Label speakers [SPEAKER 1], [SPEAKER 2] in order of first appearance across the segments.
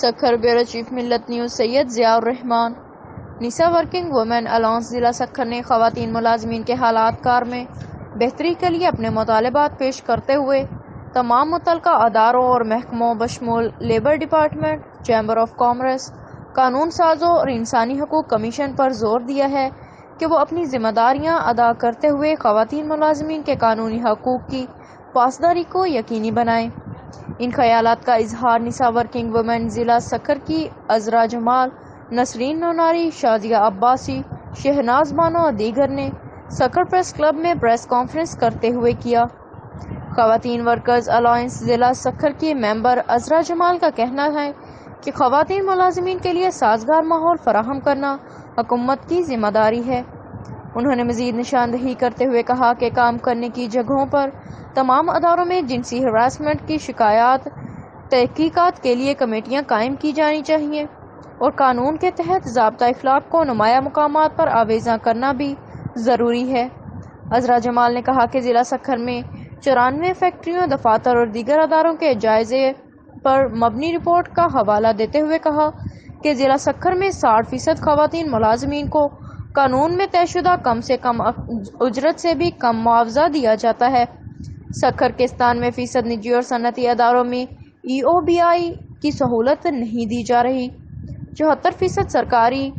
[SPEAKER 1] Sukkur bureau chief ملت news سید ضیاء الرحمان۔ نسا working women allowance ضلع سکھر نے خواتین ملازمین کے حالات کار میں بہتری کے لیے اپنے مطالبات پیش کرتے ہوئے تمام متعلقہ اداروں اور محکموں بشمول labour department, chamber of commerce, قانون سازوں اور انسانی حقوق کمیشن پر زور دیا ہے کہ وہ اپنی ذمہ داریاں ادا کرتے ہوئے خواتین ملازمین کے قانونی حقوق کی پاسداری کو یقینی بنائیں۔ ان خیالات کا اظہار نسا ورکنگ وومن ضلع سکھر کی عذرا جمال، نسرین نوناری، شازیہ عباسی، شہناز بانو اور دیگر نے سکھر پریس کلب میں پریس کانفرنس کرتے ہوئے کیا۔ خواتین ورکرز الاؤنس ضلع سکھر کی ممبر عذرا جمال کا کہنا ہے کہ خواتین ملازمین کے لیے سازگار ماحول فراہم کرنا حکومت کی ذمہ داری ہے۔ انہوں نے مزید نشاندہی کرتے ہوئے کہا کہ کام کرنے کی جگہوں پر تمام اداروں میں جنسی ہراسمنٹ کی شکایات تحقیقات کے لیے کمیٹیاں قائم کی جانی چاہیے اور قانون کے تحت ضابطہ اخلاق کو نمایاں مقامات پر آویزاں کرنا بھی ضروری ہے۔ عذرا جمال نے کہا کہ ضلع سکھر میں 94 فیکٹریوں، دفاتر اور دیگر اداروں کے جائزے پر مبنی رپورٹ کا حوالہ دیتے ہوئے کہا کہ ضلع سکھر میں 60% خواتین ملازمین کو قانون میں طے شدہ کم سے کم اجرت سے بھی کم معاوضہ دیا جاتا ہے۔ سکھر کے 97% نجی اور صنعتی اداروں میں EOBI کی سہولت نہیں دی جا رہی۔ 74% سرکاری،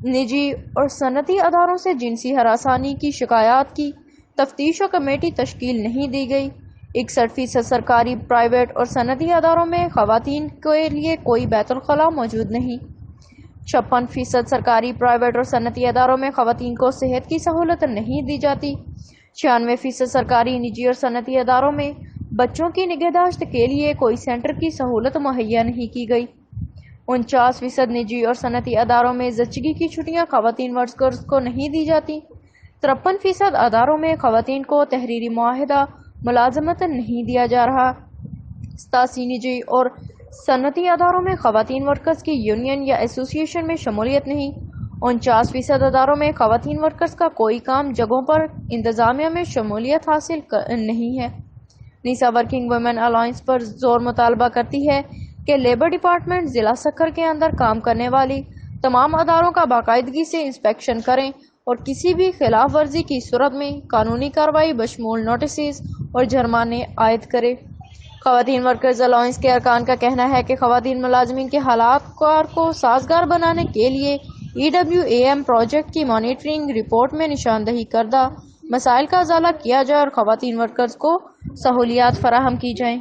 [SPEAKER 1] نجی اور صنعتی اداروں سے جنسی ہراسانی کی شکایات کی تفتیش و کمیٹی تشکیل نہیں دی گئی۔ 61% سرکاری، پرائیویٹ اور صنعتی اداروں میں خواتین کے لیے کوئی بیت الخلاء موجود نہیں۔ 56% سرکاری، پرائیویٹ اور صنعتی اداروں میں خواتین کو صحت کی سہولت نہیں دی جاتی۔ 96% سرکاری، نجی اور صنعتی اداروں میں بچوں کی نگہداشت کے لیے کوئی سینٹر کی سہولت مہیا نہیں کی گئی۔ 49% نجی اور صنعتی اداروں میں زچگی کی چھٹیاں خواتین ورکرز کو نہیں دی جاتی۔ 53% اداروں میں خواتین کو تحریری معاہدہ ملازمت نہیں دیا جا رہا۔ 87 نجی اور صنعتی اداروں میں خواتین ورکرز کی یونین یا ایسوسی ایشن میں شمولیت نہیں۔ 49% اداروں میں خواتین ورکرز کا کوئی کام جگہوں پر انتظامیہ میں شمولیت حاصل نہیں ہے۔ نسا ورکنگ وومن الاؤنس پر زور مطالبہ کرتی ہے کہ لیبر ڈپارٹمنٹ ضلع سکھر کے اندر کام کرنے والی تمام اداروں کا باقاعدگی سے انسپیکشن کریں اور کسی بھی خلاف ورزی کی صورت میں قانونی کارروائی بشمول نوٹسز اور جرمانے عائد کرے۔ خواتین ورکرز الاؤنس کے ارکان کا کہنا ہے کہ خواتین ملازمین کے حالات کار کو سازگار بنانے کے لیے EWAM پروجیکٹ کی مانیٹرنگ رپورٹ میں نشاندہی کردہ مسائل کا ازالہ کیا جائے اور خواتین ورکرز کو سہولیات فراہم کی جائیں۔